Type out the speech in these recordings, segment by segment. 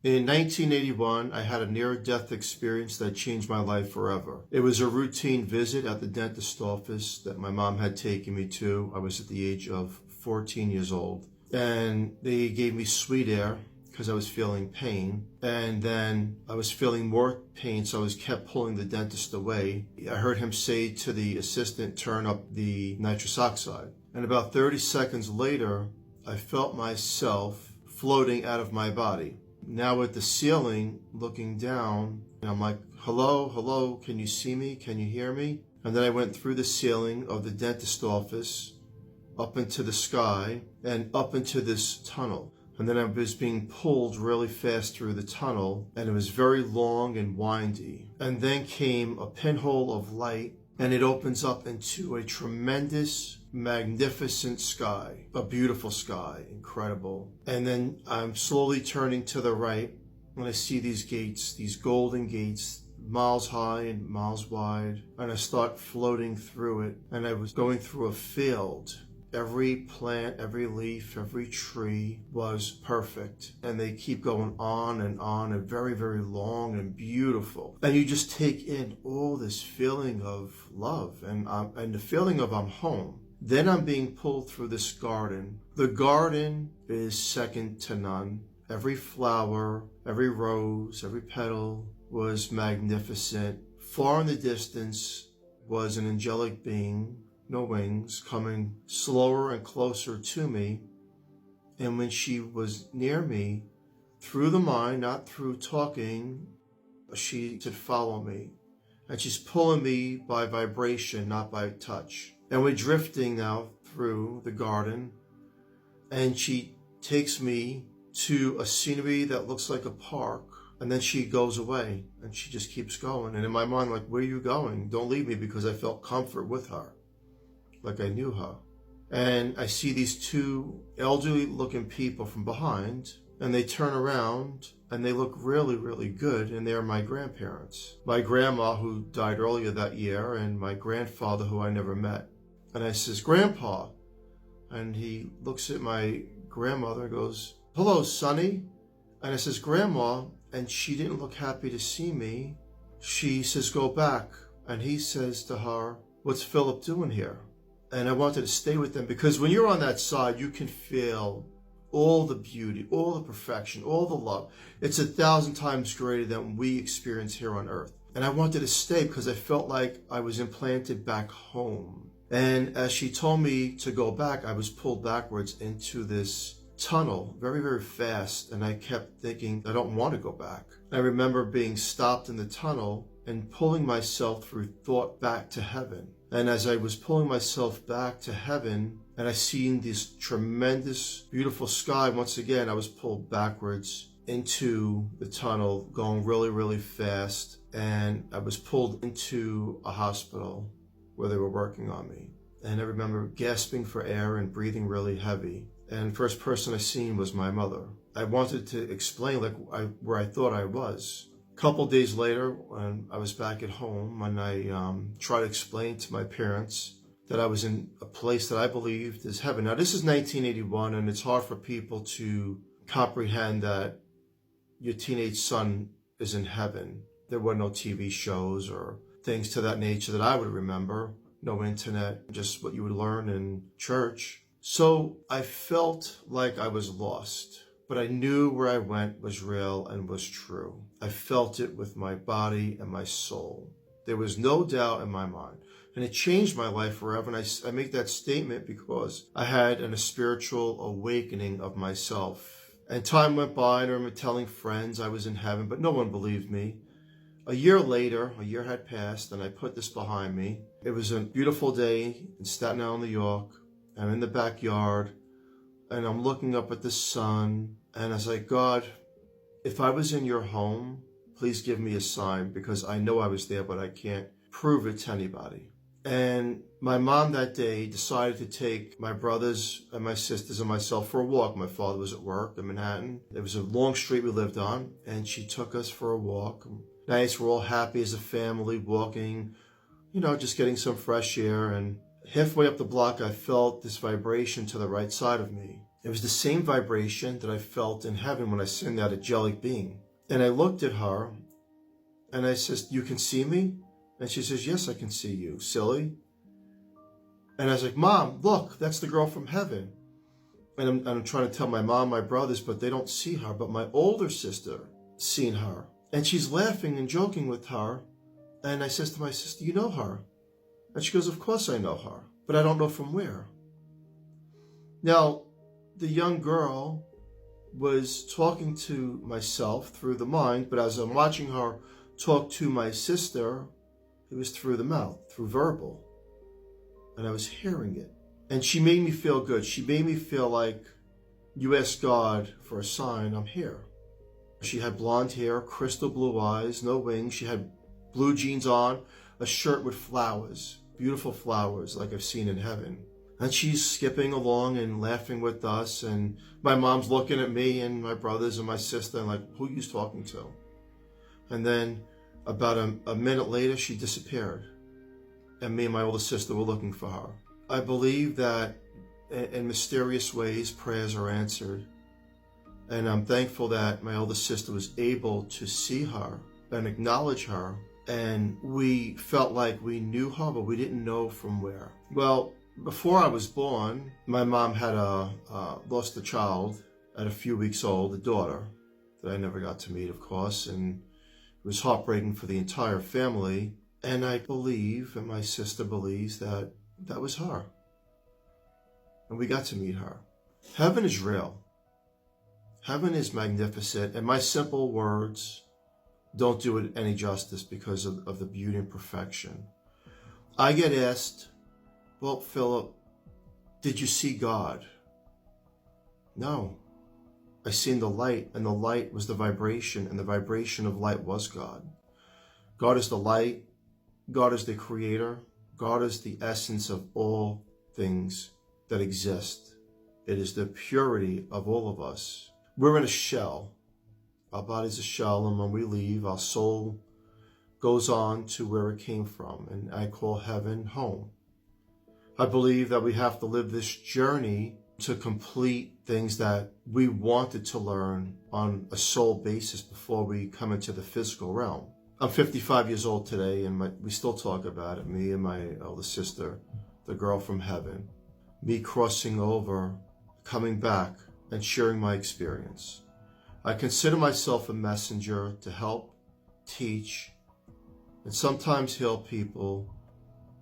In 1981, I had a near-death experience that changed my life forever. It was a routine visit at the dentist office that my mom had taken me to. I was at the age of 14 years old. And they gave me sweet air because I was feeling pain. And then I was feeling more pain, so I was kept pulling the dentist away. I heard him say to the assistant, turn up the nitrous oxide. And about 30 seconds later, I felt myself floating out of my body. Now at the ceiling, looking down, and I'm like, hello, hello, can you see me? Can you hear me? And then I went through the ceiling of the dentist office, up into the sky, and up into this tunnel. And then I was being pulled really fast through the tunnel, and it was very long and windy. And then came a pinhole of light, and it opens up into a tremendous, magnificent sky, a beautiful sky, incredible. And then I'm slowly turning to the right, and I see these gates, these golden gates, miles high and miles wide, and I start floating through it. And I was going through a field. Every plant, every leaf, every tree was perfect. And they keep going on and very, very long and beautiful. And you just take in all this feeling of love and the feeling of I'm home. Then I'm being pulled through this garden. The garden is second to none. Every flower, every rose, every petal was magnificent. Far in the distance was an angelic being, no wings, coming slower and closer to me. And when she was near me, through the mind, not through talking, she said, follow me. And she's pulling me by vibration, not by touch. And we're drifting now through the garden. And she takes me to a scenery that looks like a park. And then she goes away and she just keeps going. And in my mind, like, where are you going? Don't leave me, because I felt comfort with her, like I knew her. And I see these two elderly looking people from behind, and they turn around and they look really, really good. And they're my grandparents. My grandma, who died earlier that year, and my grandfather, who I never met. And I says, Grandpa. And he looks at my grandmother and goes, hello, Sonny. And I says, Grandma. And she didn't look happy to see me. She says, go back. And he says to her, what's Philip doing here? And I wanted to stay with them, because when you're on that side, you can feel all the beauty, all the perfection, all the love. It's 1,000 times greater than we experience here on earth. And I wanted to stay because I felt like I was implanted back home. And as she told me to go back, I was pulled backwards into this tunnel very, very fast. And I kept thinking, I don't want to go back. I remember being stopped in the tunnel and pulling myself through thought back to heaven. And as I was pulling myself back to heaven, and I seen this tremendous, beautiful sky, once again, I was pulled backwards into the tunnel, going really, really fast. And I was pulled into a hospital where they were working on me. And I remember gasping for air and breathing really heavy. And first person I seen was my mother. I wanted to explain where I thought I was. A couple days later, when I was back at home, and I tried to explain to my parents that I was in a place that I believed is heaven. Now, this is 1981, and it's hard for people to comprehend that your teenage son is in heaven. There were no TV shows or things to that nature that I would remember. No internet, just what you would learn in church. So I felt like I was lost. But I knew where I went was real and was true. I felt it with my body and my soul. There was no doubt in my mind. And it changed my life forever. And I make that statement because I had a spiritual awakening of myself. And time went by, and I remember telling friends I was in heaven, but no one believed me. A year later, a year had passed, and I put this behind me. It was a beautiful day in Staten Island, New York. I'm in the backyard. And I'm looking up at the sun, and I was like, God, if I was in your home, please give me a sign, because I know I was there, but I can't prove it to anybody. And my mom that day decided to take my brothers and my sisters and myself for a walk. My father was at work in Manhattan. It was a long street we lived on, and she took us for a walk. Nice, we're all happy as a family, walking, just getting some fresh air. And halfway up the block, I felt this vibration to the right side of me. It was the same vibration that I felt in heaven when I sent that angelic being. And I looked at her and I said, "You can see me?" And she says, "Yes, I can see you, silly." And I was like, "Mom, look, that's the girl from heaven." And I'm trying to tell my mom, my brothers, but they don't see her. But my older sister seen her. And she's laughing and joking with her. And I says to my sister, "You know her?" And she goes, "Of course I know her, but I don't know from where." Now, the young girl was talking to myself through the mind, but as I'm watching her talk to my sister, it was through the mouth, through verbal. And I was hearing it. And she made me feel good. She made me feel like, you ask God for a sign, I'm here. She had blonde hair, crystal blue eyes, no wings. She had blue jeans on, a shirt with flowers, beautiful flowers like I've seen in heaven. And she's skipping along and laughing with us. And my mom's looking at me and my brothers and my sister and like, who are you talking to? And then about a minute later, she disappeared. And me and my older sister were looking for her. I believe that in mysterious ways, prayers are answered. And I'm thankful that my older sister was able to see her and acknowledge her. And we felt like we knew her, but we didn't know from where. Well, before I was born, my mom had lost a child at a few weeks old, a daughter that I never got to meet, of course. And it was heartbreaking for the entire family. And I believe, and my sister believes, that that was her. And we got to meet her. Heaven is real. Heaven is magnificent. And my simple words don't do it any justice because of the beauty and perfection. I get asked, "Well, Philip, did you see God?" No. I seen the light, and the light was the vibration, and the vibration of light was God. God is the light. God is the creator. God is the essence of all things that exist. It is the purity of all of us. We're in a shell. Our body's a shell, and when we leave, our soul goes on to where it came from, and I call heaven home. I believe that we have to live this journey to complete things that we wanted to learn on a soul basis before we come into the physical realm. I'm 55 years old today, and we still talk about it, me and my older sister, the girl from heaven, me crossing over, coming back, and sharing my experience. I consider myself a messenger to help, teach, and sometimes heal people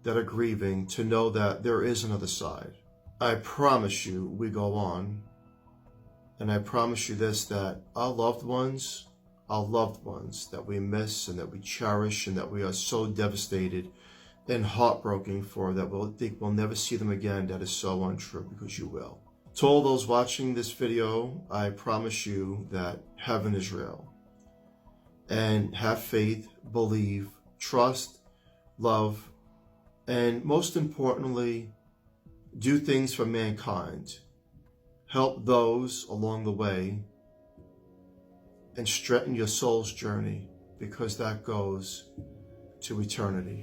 that are grieving to know that there is another side. I promise you we go on, and I promise you this, that our loved ones that we miss and that we cherish and that we are so devastated and heartbroken for, that we'll think we'll never see them again, that is so untrue, because you will. To all those watching this video, I promise you that heaven is real. And have faith, believe, trust, love, and most importantly, do things for mankind. Help those along the way and strengthen your soul's journey, because that goes to eternity.